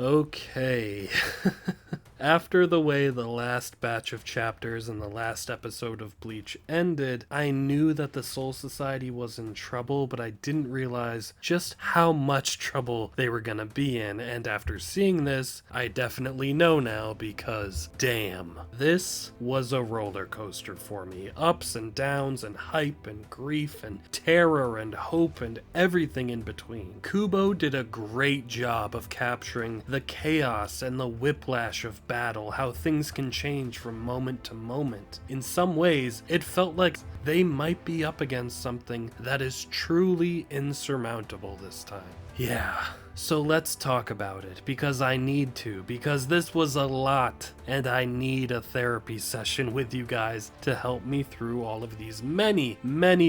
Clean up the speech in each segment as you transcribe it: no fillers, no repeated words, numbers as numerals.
Okay. After the way the last batch of chapters in the last episode of Bleach ended, I knew that the Soul Society was in trouble, but I didn't realize just how much trouble they were gonna be in, and after seeing this, I definitely know now because, damn, this was a roller coaster for me. Ups and downs and hype and grief and terror and hope and everything in between. Kubo did a great job of capturing the chaos and the whiplash of battle, how things can change from moment to moment. In some ways, it felt like they might be up against something that is truly insurmountable this time. Yeah, so let's talk about it, because I need to, because this was a lot, and I need a therapy session with you guys to help me through all of these many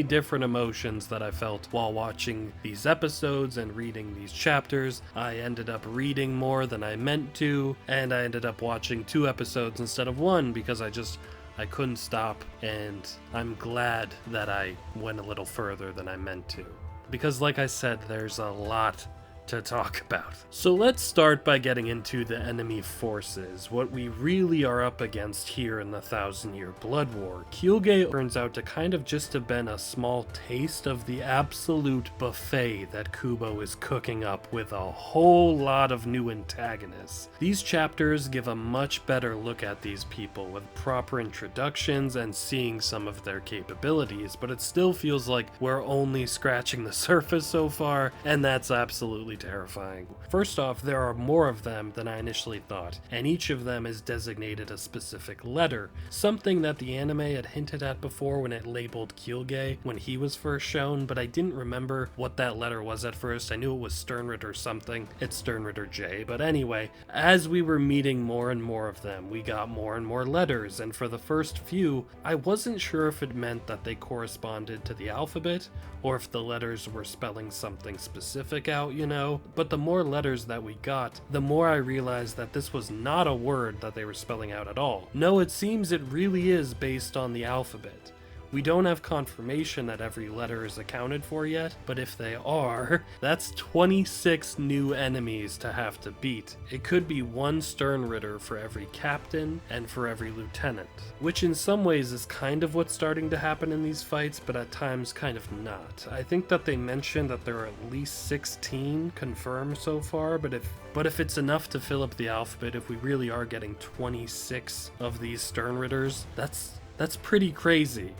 different emotions that I felt while watching these episodes and reading these chapters. I ended up reading more than I meant to, and I ended up watching 2 episodes instead of 1 because I couldn't stop, and I'm glad that I went a little further than I meant to. Because like I said, there's a lot to talk about. So let's start by getting into the enemy forces, what we really are up against here in the 1,000-Year Blood War. Kyuge turns out to kind of just have been a small taste of the absolute buffet that Kubo is cooking up with a whole lot of new antagonists. These chapters give a much better look at these people with proper introductions and seeing some of their capabilities, but it still feels like we're only scratching the surface so far, and that's absolutely terrifying. First off, there are more of them than I initially thought, and each of them is designated a specific letter, something that the anime had hinted at before when it labeled Kyuge when he was first shown, but I didn't remember what that letter was at first. I knew it was Sternritter something. It's Sternritter J, but anyway, as we were meeting more and more of them, we got more and more letters, and for the first few, I wasn't sure if it meant that they corresponded to the alphabet, or if the letters were spelling something specific out, you know? But the more letters that we got, the more I realized that this was not a word that they were spelling out at all. No, it seems it really is based on the alphabet. We don't have confirmation that every letter is accounted for yet, but if they are, that's 26 new enemies to have to beat. It could be 1 Sternritter for every captain and for every lieutenant, which in some ways is kind of what's starting to happen in these fights, but at times kind of not. I think that they mentioned that there are at least 16 confirmed so far, but if it's enough to fill up the alphabet, if we really are getting 26 of these Sternritters, that's pretty crazy.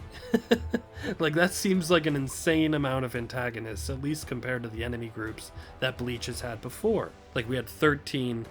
Like, that seems like an insane amount of antagonists, at least compared to the enemy groups that Bleach has had before. Like, we had 13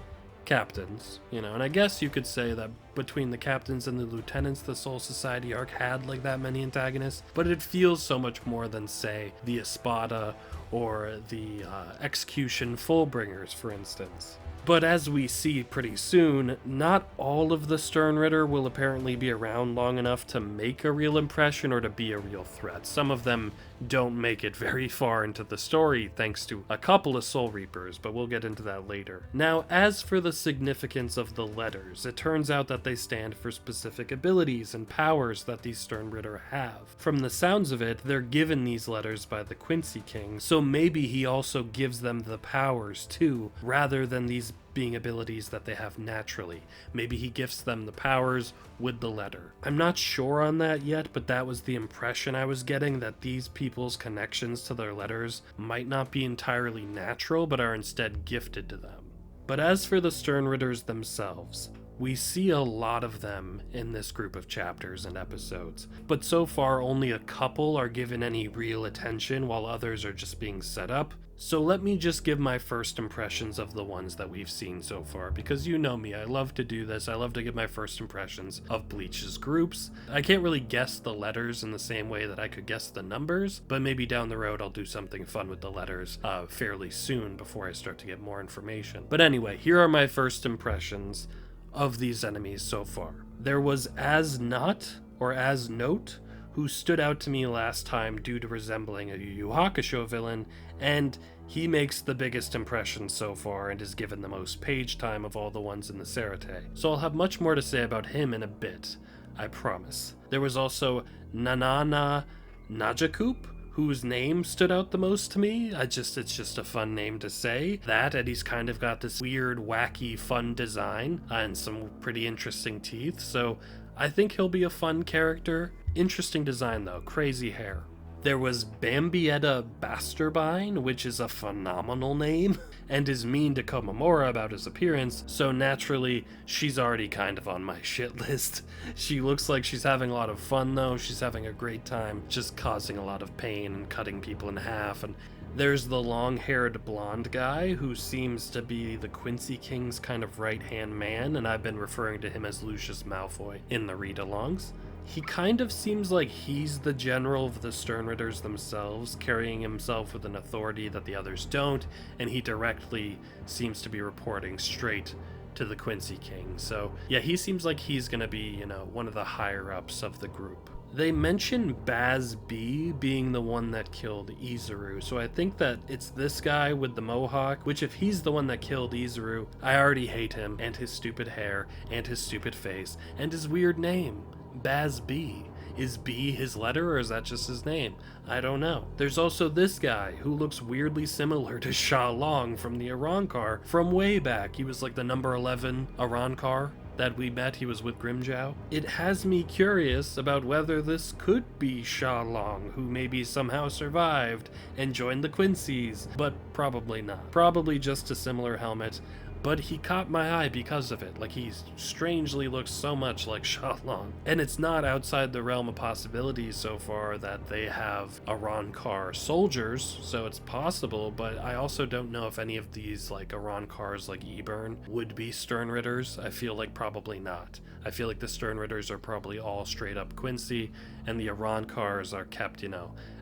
captains, you know, and I guess you could say that between the captains and the lieutenants, the Soul Society arc had like that many antagonists, but it feels so much more than, say, the Espada or the Execution Fullbringers, for instance. But as we see pretty soon, not all of the Sternritter will apparently be around long enough to make a real impression or to be a real threat. Some of them don't make it very far into the story thanks to a couple of Soul Reapers, but we'll get into that later. Now, as for the significance of the letters, it turns out that they stand for specific abilities and powers that these Sternritter have. From the sounds of it, they're given these letters by the Quincy King, so maybe he also gives them the powers too, rather than these being abilities that they have naturally. Maybe he gifts them the powers with the letter. I'm not sure on that yet, but that was the impression I was getting, that these people's connections to their letters might not be entirely natural, but are instead gifted to them. But as for the Sternritters themselves, we see a lot of them in this group of chapters and episodes, but so far only a couple are given any real attention while others are just being set up. So let me just give my first impressions of the ones that we've seen so far, because you know me, I love to do this. I love to give my first impressions of Bleach's groups. I can't really guess the letters in the same way that I could guess the numbers, but maybe down the road I'll do something fun with the letters fairly soon before I start to get more information. But anyway, here are my first impressions of these enemies so far. There was As-Not, or As-Note, who stood out to me last time due to resembling a Yu Yu Hakusho villain, and he makes the biggest impression so far and is given the most page time of all the ones in the Serite. So I'll have much more to say about him in a bit, I promise. There was also Nanana Najakup, whose name stood out the most to me. It's just a fun name to say. That, and he's kind of got this weird, wacky, fun design and some pretty interesting teeth. So I think he'll be a fun character. Interesting design though, crazy hair. There was Bambietta Basterbine, which is a phenomenal name, and is mean to Komamura about his appearance, so naturally, she's already kind of on my shit list. She looks like she's having a lot of fun though, she's having a great time, just causing a lot of pain and cutting people in half, and there's the long-haired blonde guy who seems to be the Quincy King's kind of right-hand man, and I've been referring to him as Lucius Malfoy in the read-alongs. He kind of seems like he's the general of the Sternritters themselves, carrying himself with an authority that the others don't, and he directly seems to be reporting straight to the Quincy King. So yeah, he seems like he's gonna be, one of the higher-ups of the group. They mention Baz B being the one that killed Izuru, so I think that it's this guy with the mohawk, which if he's the one that killed Izuru, I already hate him, and his stupid hair, and his stupid face, and his weird name. Baz B. Is B his letter, or is that just his name? I don't know. There's also this guy who looks weirdly similar to Sha Long from the Arrancar from way back. He was like the number 11 Arrancar that we met. He was with Grimjow. It has me curious about whether this could be Sha Long, who maybe somehow survived and joined the Quincy's, but probably not. Probably just a similar helmet. But he caught my eye because of it. Like, he strangely looks so much like Sha Long. And it's not outside the realm of possibilities so far that they have Arrancar soldiers, so it's possible, but I also don't know if any of these, like, Arrancars like Eburn would be Sternritters. I feel like probably not. I feel like the Sternritters are probably all straight up Quincy, and the Arrancars are kept,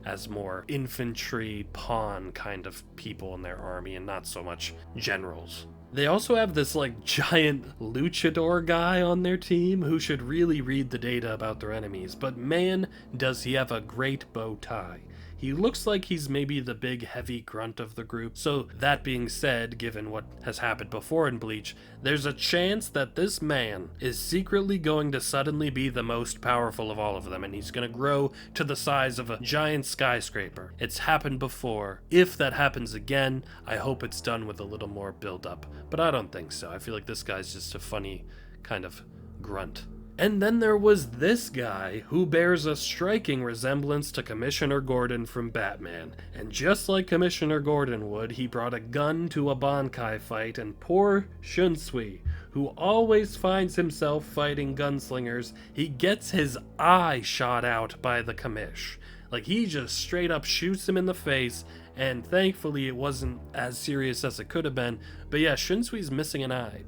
as more infantry pawn kind of people in their army, and not so much generals. They also have this giant luchador guy on their team who should really read the data about their enemies, but man, does he have a great bow tie. He looks like he's maybe the big heavy grunt of the group. So that being said, given what has happened before in Bleach, there's a chance that this man is secretly going to suddenly be the most powerful of all of them, and he's going to grow to the size of a giant skyscraper. It's happened before. If that happens again, I hope it's done with a little more build-up, but I don't think so. I feel like this guy's just a funny kind of grunt. And then there was this guy, who bears a striking resemblance to Commissioner Gordon from Batman. And just like Commissioner Gordon would, he brought a gun to a Bankai fight, and poor Shunsui, who always finds himself fighting gunslingers, he gets his eye shot out by the commish. Like, he just straight up shoots him in the face, and thankfully it wasn't as serious as it could have been. But yeah, Shunsui's missing an eye.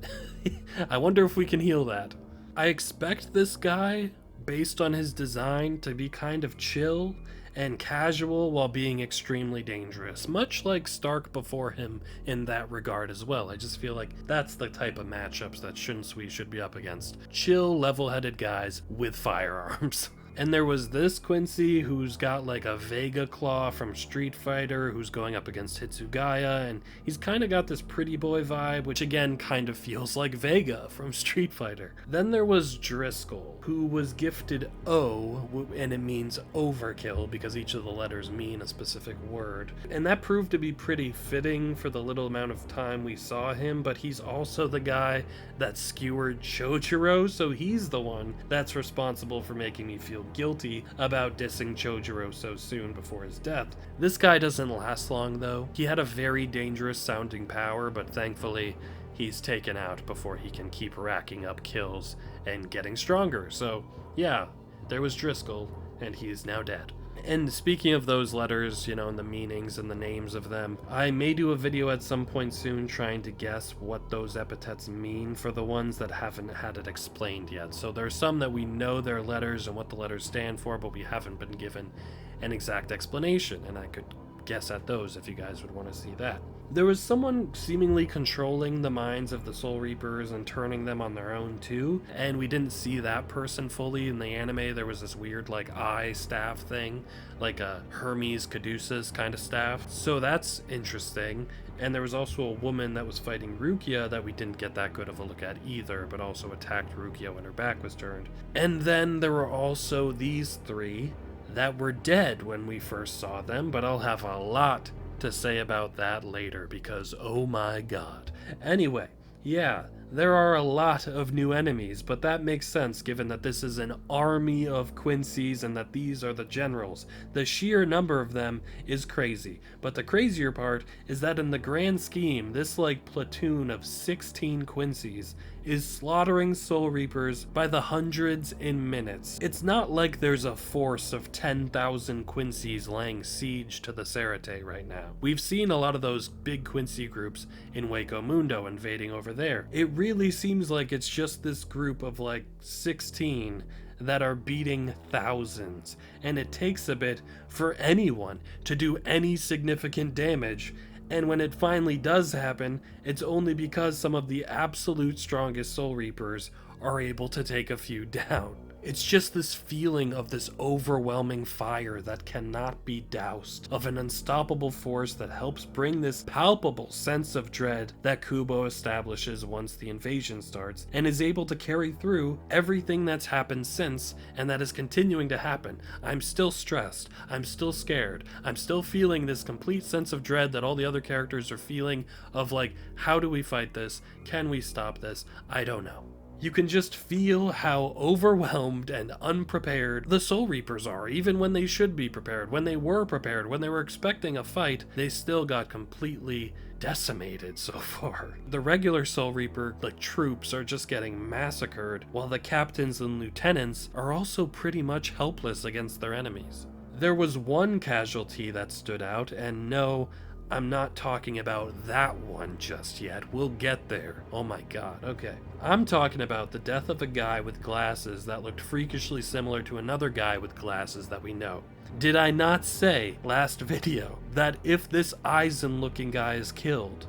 I wonder if we can heal that. I expect this guy, based on his design, to be kind of chill and casual while being extremely dangerous, much like Stark before him in that regard as well. I just feel like that's the type of matchups that Shunsui should be up against. Chill, level-headed guys with firearms. And there was this Quincy who's got like a Vega Claw from Street Fighter who's going up against Hitsugaya, and he's kind of got this pretty boy vibe, which again kind of feels like Vega from Street Fighter. Then there was Driscoll, who was gifted O, and it means overkill because each of the letters mean a specific word. And that proved to be pretty fitting for the little amount of time we saw him, but he's also the guy that skewered Chojuro, so he's the one that's responsible for making me feel guilty about dissing Chojuro so soon before his death. This guy doesn't last long though. He had a very dangerous sounding power, but thankfully he's taken out before he can keep racking up kills and getting stronger. So yeah, there was Driscoll, and he's now dead. And speaking of those letters, and the meanings and the names of them, I may do a video at some point soon trying to guess what those epithets mean for the ones that haven't had it explained yet. So there's some that we know their letters and what the letters stand for, but we haven't been given an exact explanation, and I could guess at those if you guys would want to see that. There was someone seemingly controlling the minds of the Soul Reapers and turning them on their own too, and we didn't see that person fully in the anime. There was this weird eye staff thing, like a Hermes Caduceus kind of staff, so that's interesting. And there was also a woman that was fighting Rukia that we didn't get that good of a look at either, but also attacked Rukia when her back was turned. And then there were also these three. that were dead when we first saw them, but I'll have a lot to say about that later because oh my god. Anyway, yeah, there are a lot of new enemies, but that makes sense given that this is an army of Quincy's and that these are the generals. The sheer number of them is crazy, but the crazier part is that in the grand scheme, this platoon of 16 Quincy's is slaughtering Soul Reapers by the hundreds in minutes. It's not like there's a force of 10,000 Quincy's laying siege to the Cerate right now. We've seen a lot of those big Quincy groups in Hueco Mundo invading over there. It really seems like it's just this group of 16 that are beating thousands, and it takes a bit for anyone to do any significant damage. And when it finally does happen, it's only because some of the absolute strongest Soul Reapers are able to take a few down. It's just this feeling of this overwhelming fire that cannot be doused, of an unstoppable force that helps bring this palpable sense of dread that Kubo establishes once the invasion starts, and is able to carry through everything that's happened since, and that is continuing to happen. I'm still stressed, I'm still scared, I'm still feeling this complete sense of dread that all the other characters are feeling of how do we fight this? Can we stop this? I don't know. You can just feel how overwhelmed and unprepared the Soul Reapers are, even when they should be prepared. When they were prepared, when they were expecting a fight, they still got completely decimated so far. The regular Soul Reaper, troops, are just getting massacred, while the captains and lieutenants are also pretty much helpless against their enemies. There was one casualty that stood out, and no, I'm not talking about that one just yet. We'll get there. Oh my god, okay. I'm talking about the death of a guy with glasses that looked freakishly similar to another guy with glasses that we know. Did I not say last video that if this Aizen looking guy is killed,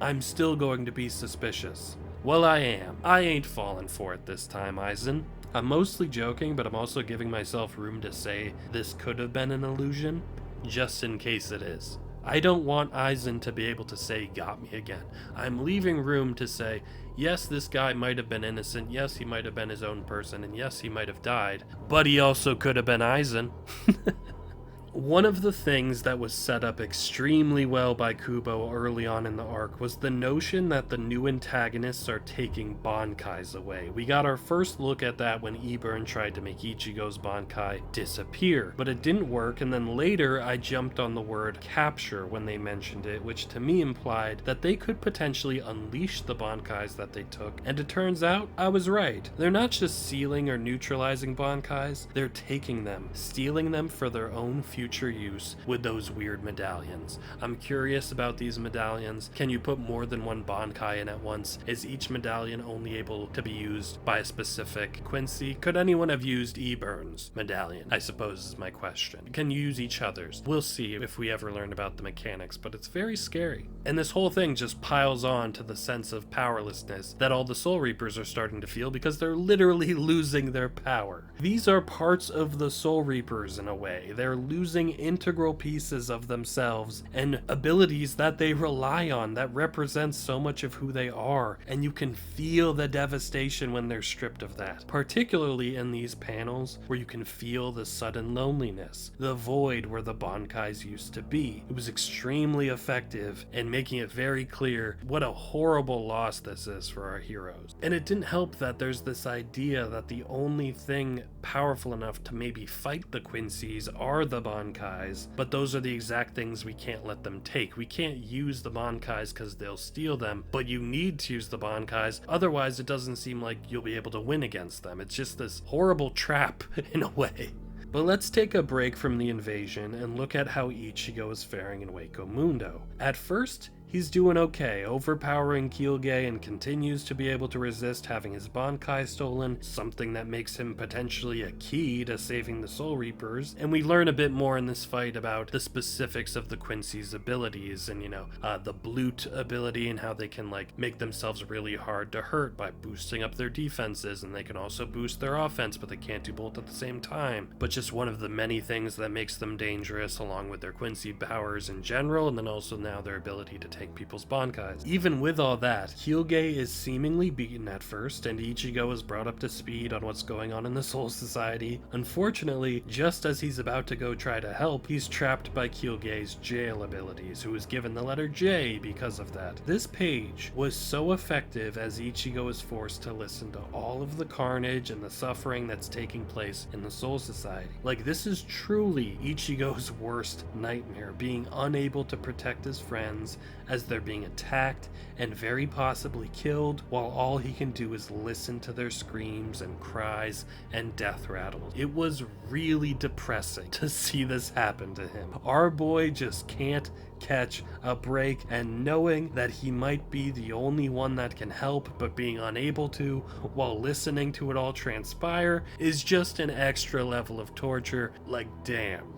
I'm still going to be suspicious? Well, I am. I ain't falling for it this time, Aizen. I'm mostly joking, but I'm also giving myself room to say this could have been an illusion, just in case it is. I don't want Aizen to be able to say, got me again. I'm leaving room to say, yes, this guy might have been innocent, yes, he might have been his own person, and yes, he might have died, but he also could have been Aizen. One of the things that was set up extremely well by Kubo early on in the arc was the notion that the new antagonists are taking Bankais away. We got our first look at that when Eburn tried to make Ichigo's Bankai disappear, but it didn't work, and then later I jumped on the word capture when they mentioned it, which to me implied that they could potentially unleash the Bankais that they took, and it turns out I was right. They're not just sealing or neutralizing Bankais, they're taking them, stealing them for their own future use with those weird medallions. I'm curious about these medallions. Can you put more than one Bankai in at once? Is each medallion only able to be used by a specific Quincy? Could anyone have used Eburn's medallion, I suppose is my question. Can you use each other's? We'll see if we ever learn about the mechanics, but it's very scary. And this whole thing just piles on to the sense of powerlessness that all the Soul Reapers are starting to feel because they're literally losing their power. These are parts of the Soul Reapers in a way. They're losing integral pieces of themselves and abilities that they rely on that represent so much of who they are, and you can feel the devastation when they're stripped of that, particularly in these panels where you can feel the sudden loneliness, the void where the Bankais used to be. It was extremely effective in making it very clear what a horrible loss this is for our heroes. And it didn't help that there's this idea that the only thing powerful enough to maybe fight the Quincy's are the Bankais, but those are the exact things we can't let them take. We can't use the Bankais because they'll steal them, but you need to use the Bankais, otherwise it doesn't seem like you'll be able to win against them. It's just this horrible trap in a way. But let's take a break from the invasion and look at how Ichigo is faring in Hueco Mundo. At first, he's doing okay, overpowering Kyuuge and continues to be able to resist having his Bankai stolen, something that makes him potentially a key to saving the Soul Reapers. And we learn a bit more in this fight about the specifics of the Quincy's abilities and, the Blute ability and how they can, make themselves really hard to hurt by boosting up their defenses, and they can also boost their offense, but they can't do both at the same time. But just one of the many things that makes them dangerous, along with their Quincy powers in general, and then also now their ability to take take people's bankais. Even with all that, Hyuga is seemingly beaten at first, and Ichigo is brought up to speed on what's going on in the Soul Society. Unfortunately, just as he's about to go try to help, he's trapped by Hyuga's jail abilities, who is given the letter J because of that. This page was so effective as Ichigo is forced to listen to all of the carnage and the suffering that's taking place in the Soul Society. Like, this is truly Ichigo's worst nightmare, being unable to protect his friends as they're being attacked and very possibly killed, while all he can do is listen to their screams and cries and death rattles. It was really depressing to see this happen to him. Our boy just can't catch a break, and knowing that he might be the only one that can help, but being unable to while listening to it all transpire, is just an extra level of torture. Like, damn.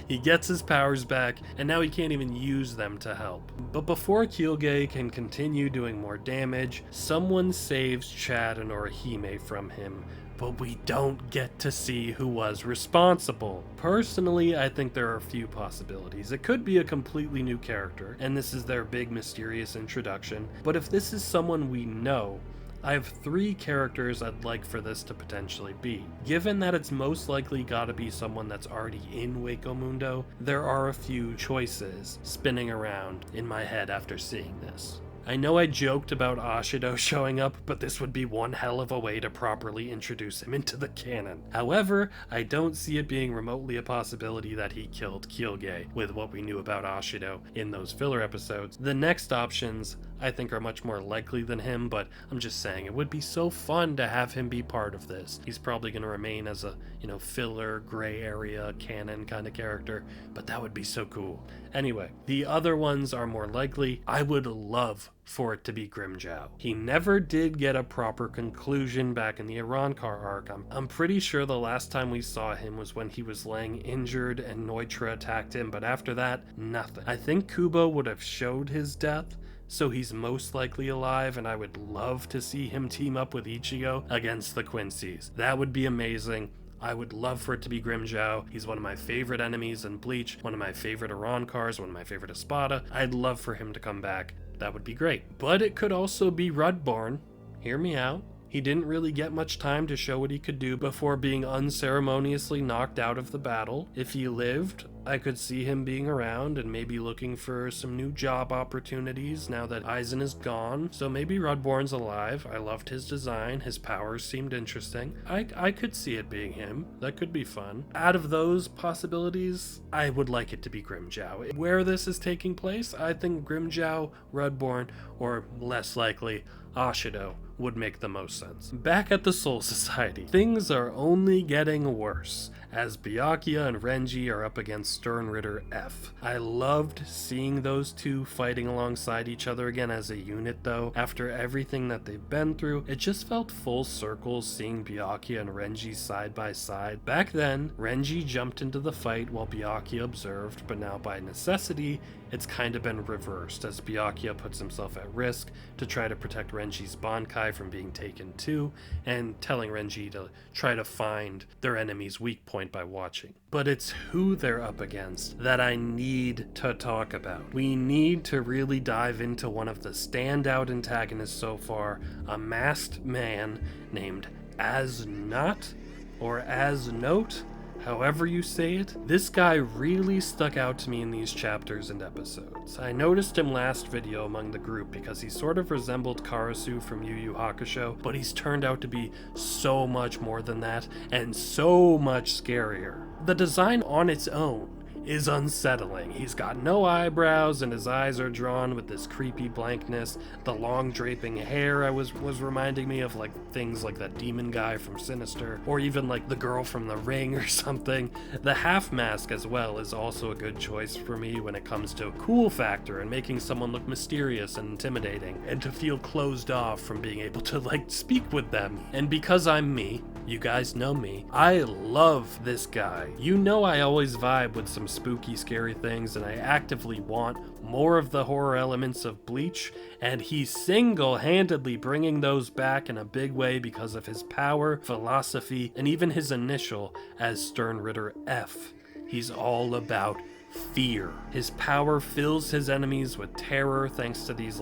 He gets his powers back, and now he can't even use them to help. But before Hyuga can continue doing more damage, someone saves Chad and Orihime from him, but we don't get to see who was responsible. Personally, I think there are a few possibilities. It could be a completely new character, and this is their big mysterious introduction, but if this is someone we know, I have 3 characters I'd like for this to potentially be. Given that it's most likely gotta be someone that's already in Wako Mundo, there are a few choices spinning around in my head after seeing this. I know I joked about Ashido showing up, but this would be one hell of a way to properly introduce him into the canon. However, I don't see it being remotely a possibility that he killed Hyuga with what we knew about Ashido in those filler episodes. The next options I think are much more likely than him, but I'm just saying it would be so fun to have him be part of this. He's probably going to remain as a, filler, gray area, canon kind of character, but that would be so cool. Anyway, the other ones are more likely. I would love for it to be Grimmjow. He never did get a proper conclusion back in the Arrancar arc. I'm pretty sure the last time we saw him was when he was laying injured and Neutra attacked him, but after that, nothing. I think Kubo would have showed his death, so he's most likely alive, and I would love to see him team up with Ichigo against the Quincy's. That would be amazing. I would love for it to be Grimmjow. He's one of my favorite enemies in Bleach, one of my favorite Arrancars, one of my favorite Espada. I'd love for him to come back. That would be great. But it could also be Rudborn. Hear me out. He didn't really get much time to show what he could do before being unceremoniously knocked out of the battle. If he lived, I could see him being around and maybe looking for some new job opportunities now that Aizen is gone. So maybe Rudborn's alive. I loved his design. His powers seemed interesting. I could see it being him. That could be fun. Out of those possibilities, I would like it to be Grimmjow. Where this is taking place, I think Grimmjow, Rudborn, or less likely, Ashido would make the most sense. Back at the Soul Society, things are only getting worse as Byakuya and Renji are up against Stern Ritter F. I loved seeing those two fighting alongside each other again as a unit though. After everything that they've been through, it just felt full circle seeing Byakuya and Renji side by side. Back then, Renji jumped into the fight while Byakuya observed, but now by necessity, it's kind of been reversed as Byakuya puts himself at risk to try to protect Renji's Bankai from being taken too, and telling Renji to try to find their enemy's weak point by watching. But it's who they're up against that I need to talk about. We need to really dive into one of the standout antagonists so far, a masked man named Asnot, or Asnote, however you say it. This guy really stuck out to me in these chapters and episodes. I noticed him last video among the group because he sort of resembled Karasu from Yu Yu Hakusho, but he's turned out to be so much more than that, and so much scarier. The design on its own is unsettling. He's got no eyebrows and his eyes are drawn with this creepy blankness. The long draping hair was reminding me of like things like that demon guy from Sinister, or even like the girl from The Ring or something. The half mask as well is also a good choice for me when it comes to cool factor and making someone look mysterious and intimidating, and to feel closed off from being able to like speak with them. And because I'm me, you guys know me, I love this guy. You know I always vibe with some spooky, scary things, and I actively want more of the horror elements of Bleach, and he's single-handedly bringing those back in a big way because of his power, philosophy, and even his initial as Stern Ritter F. He's all about fear. His power fills his enemies with terror thanks to these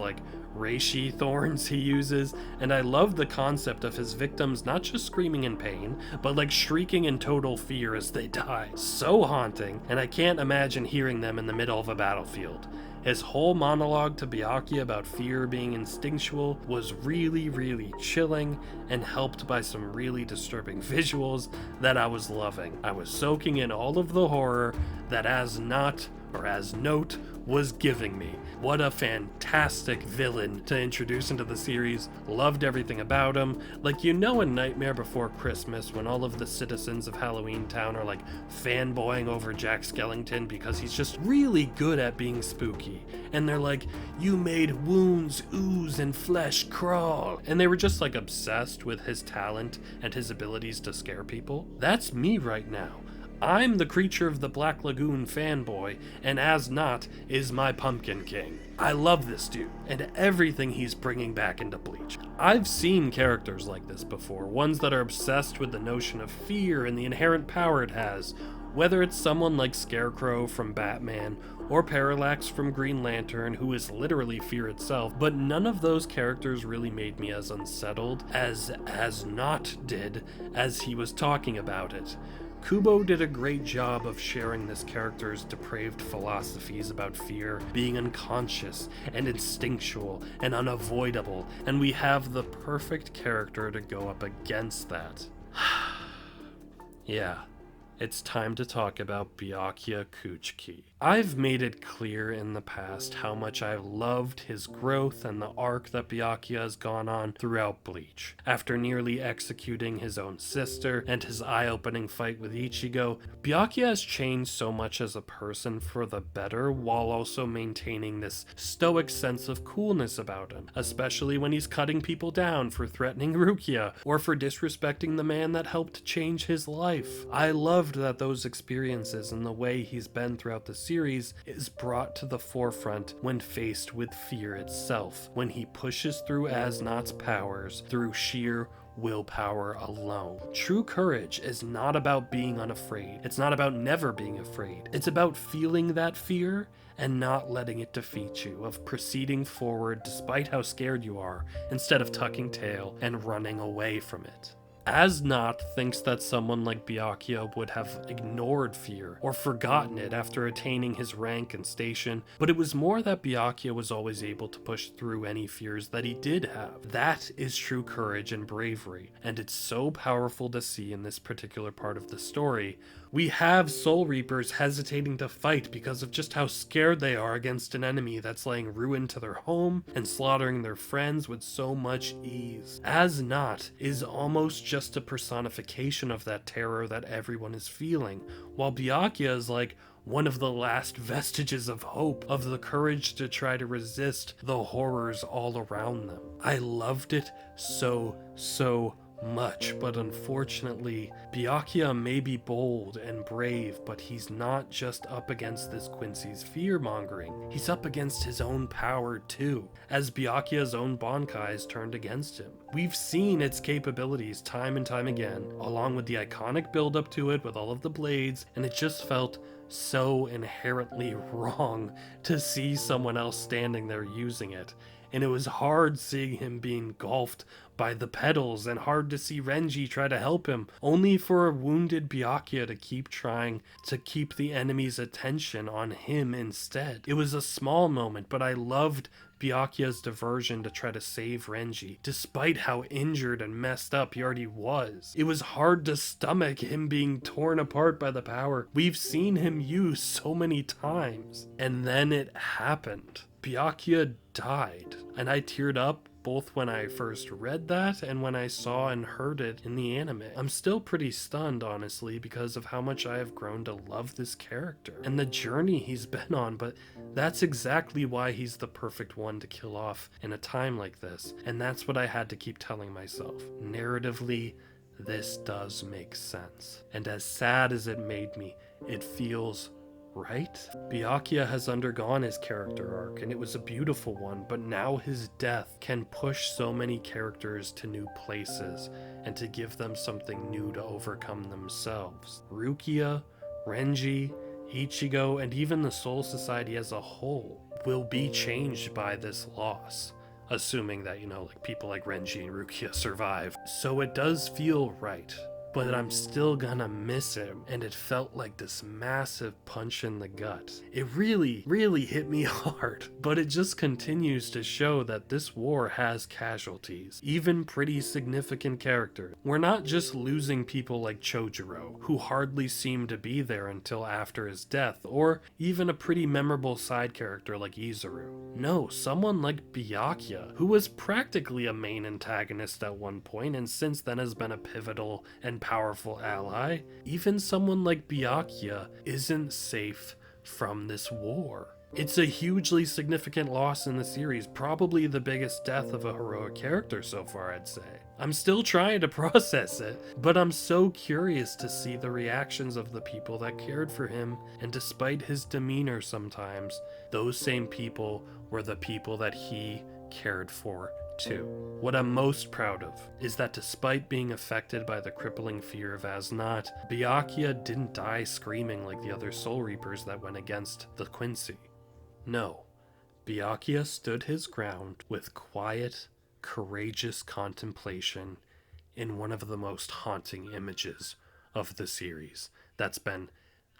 reishi thorns he uses, and I love the concept of his victims not just screaming in pain, but shrieking in total fear as they die. So haunting, and I can't imagine hearing them in the middle of a battlefield. His whole monologue to Byakuya about fear being instinctual was really, really chilling, and helped by some really disturbing visuals that I was loving. I was soaking in all of the horror that As Note was giving me. What a fantastic villain to introduce into the series. Loved everything about him. In Nightmare Before Christmas, when all of the citizens of Halloween Town are fanboying over Jack Skellington because he's just really good at being spooky. And they're like, you made wounds ooze and flesh crawl. And they were just obsessed with his talent and his abilities to scare people. That's me right now. I'm the Creature of the Black Lagoon fanboy, and As Not is my Pumpkin King. I love this dude, and everything he's bringing back into Bleach. I've seen characters like this before, ones that are obsessed with the notion of fear and the inherent power it has, whether it's someone like Scarecrow from Batman, or Parallax from Green Lantern, who is literally fear itself, but none of those characters really made me as unsettled as Not did as he was talking about it. Kubo did a great job of sharing this character's depraved philosophies about fear being unconscious and instinctual and unavoidable, and we have the perfect character to go up against that. Yeah, it's time to talk about Byakuya Kuchiki. I've made it clear in the past how much I've loved his growth and the arc that Byakuya has gone on throughout Bleach. After nearly executing his own sister and his eye-opening fight with Ichigo, Byakuya has changed so much as a person for the better while also maintaining this stoic sense of coolness about him, especially when he's cutting people down for threatening Rukia or for disrespecting the man that helped change his life. I loved that those experiences and the way he's been throughout the series is brought to the forefront when faced with fear itself, when he pushes through As Not's powers through sheer willpower alone. True courage is not about being unafraid. It's not about never being afraid. It's about feeling that fear and not letting it defeat you, of proceeding forward despite how scared you are, instead of tucking tail and running away from it. As Not thinks that someone like Byakuya would have ignored fear or forgotten it after attaining his rank and station, but it was more that Byakuya was always able to push through any fears that he did have. That is true courage and bravery, and it's so powerful to see in this particular part of the story. We have Soul Reapers hesitating to fight because of just how scared they are against an enemy that's laying ruin to their home and slaughtering their friends with so much ease. As Not is almost just a personification of that terror that everyone is feeling, while Byakuya is one of the last vestiges of hope, of the courage to try to resist the horrors all around them. I loved it so much, but unfortunately, Byakuya may be bold and brave, but he's not just up against this Quincy's fear-mongering. He's up against his own power too, as Byakuya's own Bankai's turned against him. We've seen its capabilities time and time again, along with the iconic build-up to it with all of the blades, and it just felt so inherently wrong to see someone else standing there using it. And it was hard seeing him being engulfed by the petals, and hard to see Renji try to help him, only for a wounded Byakuya to keep trying to keep the enemy's attention on him instead. It was a small moment, but I loved Byakuya's diversion to try to save Renji, despite how injured and messed up he already was. It was hard to stomach him being torn apart by the power we've seen him use so many times. And then it happened. Byakuya died, and I teared up both when I first read that and when I saw and heard it in the anime. I'm still pretty stunned, honestly, because of how much I have grown to love this character and the journey he's been on, but that's exactly why he's the perfect one to kill off in a time like this, and that's what I had to keep telling myself. Narratively, this does make sense, and as sad as it made me, it feels right? Byakuya has undergone his character arc, and it was a beautiful one, but now his death can push so many characters to new places and to give them something new to overcome themselves. Rukia, Renji, Ichigo, and even the Soul Society as a whole will be changed by this loss. Assuming that, like people like Renji and Rukia survive. So it does feel right. But I'm still gonna miss him, and it felt like this massive punch in the gut. It really, really hit me hard, but it just continues to show that this war has casualties, even pretty significant characters. We're not just losing people like Chojuro, who hardly seemed to be there until after his death, or even a pretty memorable side character like Izuru. No, someone like Byakuya, who was practically a main antagonist at one point, and since then has been a pivotal and powerful ally. Even someone like Byakuya isn't safe from this war. It's a hugely significant loss in the series, probably the biggest death of a heroic character so far, I'd say. I'm still trying to process it, but I'm so curious to see the reactions of the people that cared for him, and despite his demeanor sometimes, those same people were the people that he cared for too. What I'm most proud of is that despite being affected by the crippling fear of Asnat, Byakuya didn't die screaming like the other Soul Reapers that went against the Quincy. No, Byakuya stood his ground with quiet, courageous contemplation in one of the most haunting images of the series that's been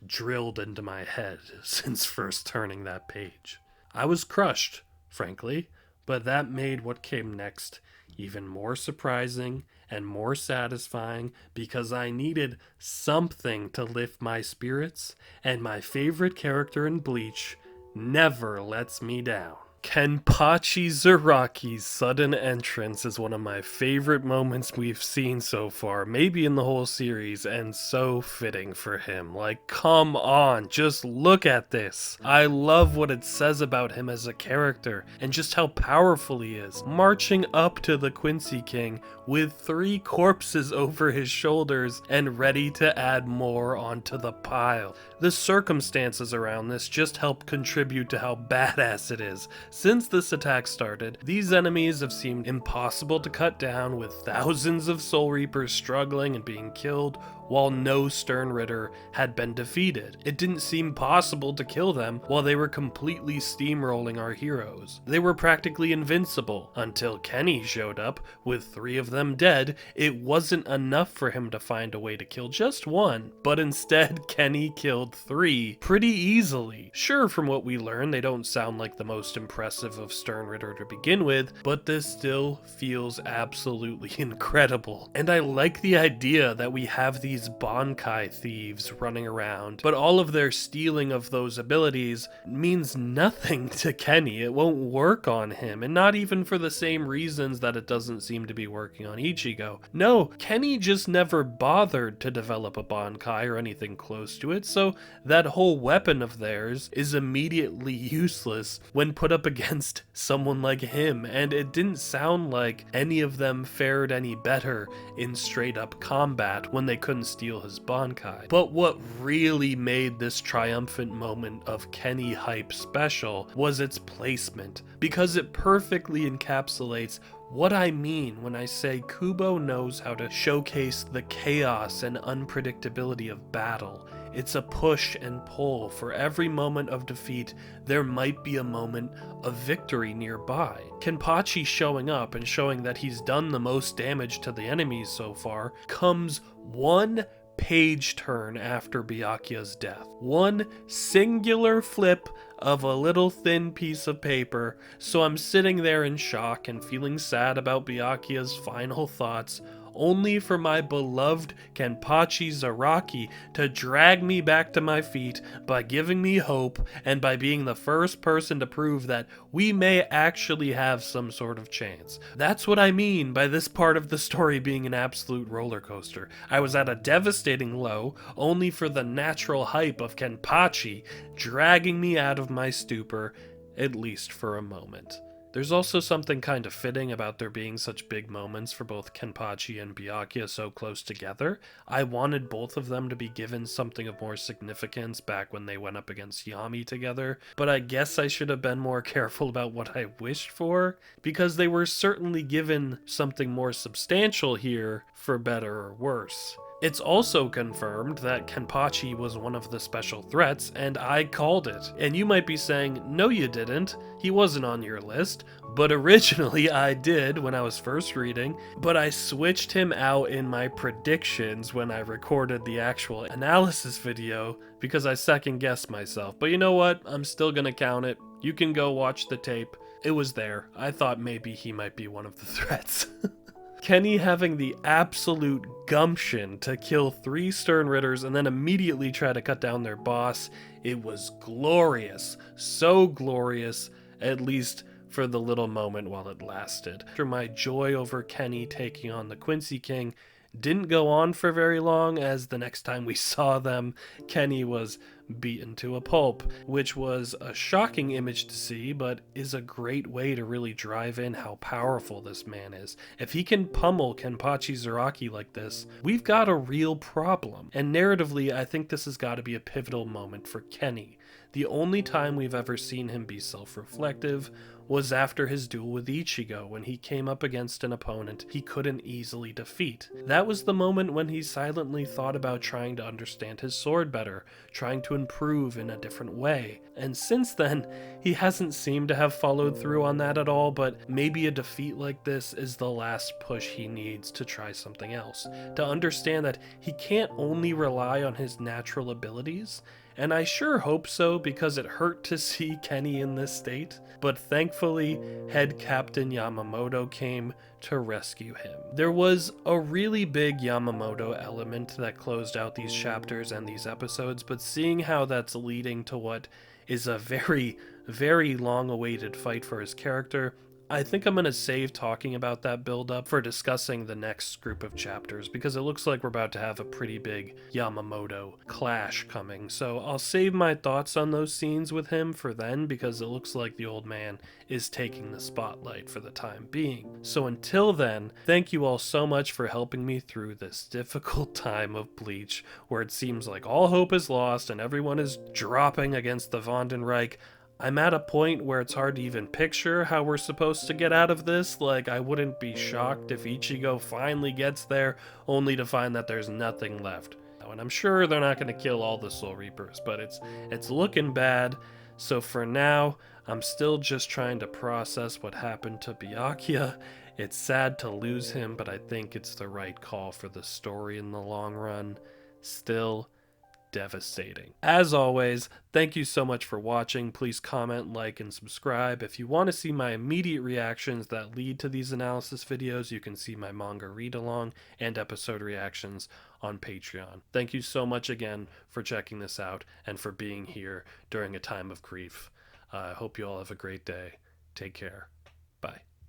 drilled into my head since first turning that page. I was crushed, frankly, but that made what came next even more surprising and more satisfying because I needed something to lift my spirits, and my favorite character in Bleach never lets me down. Kenpachi Zaraki's sudden entrance is one of my favorite moments we've seen so far, maybe in the whole series, and so fitting for him. Like, come on, just look at this. I love what it says about him as a character, and just how powerful he is. Marching up to the Quincy King with 3 corpses over his shoulders and ready to add more onto the pile. The circumstances around this just help contribute to how badass it is. Since this attack started, these enemies have seemed impossible to cut down, with thousands of Soul Reapers struggling and being killed, while no stern Ritter had been defeated. It didn't seem possible to kill them while they were completely steamrolling our heroes. They were practically invincible until Kenny showed up with 3 of them dead. It wasn't enough for him to find a way to kill just one, but instead Kenny killed 3 pretty easily. Sure, from what we learn, they don't sound like the most impressive of stern Ritter to begin with, but this still feels absolutely incredible. And I like the idea that we have these Bankai thieves running around, but all of their stealing of those abilities means nothing to Kenny. It won't work on him, and not even for the same reasons that it doesn't seem to be working on Ichigo. No, Kenny just never bothered to develop a Bankai or anything close to it, so that whole weapon of theirs is immediately useless when put up against someone like him, and it didn't sound like any of them fared any better in straight up combat when they couldn't steal his Bankai. But what really made this triumphant moment of Kenny hype special was its placement, because it perfectly encapsulates what I mean when I say Kubo knows how to showcase the chaos and unpredictability of battle. It's a push and pull. For every moment of defeat, there might be a moment of victory nearby. Kenpachi showing up and showing that he's done the most damage to the enemies so far comes one page turn after Byakuya's death. One singular flip of a little thin piece of paper, so I'm sitting there in shock and feeling sad about Byakuya's final thoughts, only for my beloved Kenpachi Zaraki to drag me back to my feet by giving me hope and by being the first person to prove that we may actually have some sort of chance. That's what I mean by this part of the story being an absolute roller coaster. I was at a devastating low, only for the natural hype of Kenpachi dragging me out of my stupor, at least for a moment. There's also something kind of fitting about there being such big moments for both Kenpachi and Byakuya so close together. I wanted both of them to be given something of more significance back when they went up against Yami together, but I guess I should have been more careful about what I wished for, because they were certainly given something more substantial here, for better or worse. It's also confirmed that Kenpachi was one of the special threats, and I called it. And you might be saying, no you didn't, he wasn't on your list, but originally I did when I was first reading, but I switched him out in my predictions when I recorded the actual analysis video because I second guessed myself. But you know what? I'm still gonna count it. You can go watch the tape. It was there. I thought maybe he might be one of the threats. Kenny having the absolute gumption to kill 3 Stern Ritters and then immediately try to cut down their boss. It was glorious. So glorious, at least for the little moment while it lasted. After my joy over Kenny taking on the Quincy King didn't go on for very long, as the next time we saw them, Kenny was beaten to a pulp, which was a shocking image to see, but is a great way to really drive in how powerful this man is. If he can pummel Kenpachi Zaraki like this, we've got a real problem. And narratively, I think this has got to be a pivotal moment for Kenny. The only time we've ever seen him be self-reflective was after his duel with Ichigo, when he came up against an opponent he couldn't easily defeat. That was the moment when he silently thought about trying to understand his sword better, trying to improve in a different way. And since then, he hasn't seemed to have followed through on that at all, but maybe a defeat like this is the last push he needs to try something else, to understand that he can't only rely on his natural abilities. And I sure hope so, because it hurt to see Kenny in this state. But thankfully, Head Captain Yamamoto came to rescue him. There was a really big Yamamoto element that closed out these chapters and these episodes, but seeing how that's leading to what is a very, very long-awaited fight for his character, I think I'm going to save talking about that build-up for discussing the next group of chapters, because it looks like we're about to have a pretty big Yamamoto clash coming. So I'll save my thoughts on those scenes with him for then, because it looks like the old man is taking the spotlight for the time being. So until then, thank you all so much for helping me through this difficult time of Bleach, where it seems like all hope is lost and everyone is dropping against the Vondenreich. I'm at a point where it's hard to even picture how we're supposed to get out of this. Like, I wouldn't be shocked if Ichigo finally gets there, only to find that there's nothing left. And I'm sure they're not going to kill all the Soul Reapers, but it's looking bad. So for now, I'm still just trying to process what happened to Byakuya. It's sad to lose him, but I think it's the right call for the story in the long run. Still devastating. As always, thank you so much for watching. Please comment, like, and subscribe. If you want to see my immediate reactions that lead to these analysis videos, you can see my manga read-along and episode reactions on Patreon. Thank you so much again for checking this out and for being here during a time of grief. I hope you all have a great day. Take care. Bye.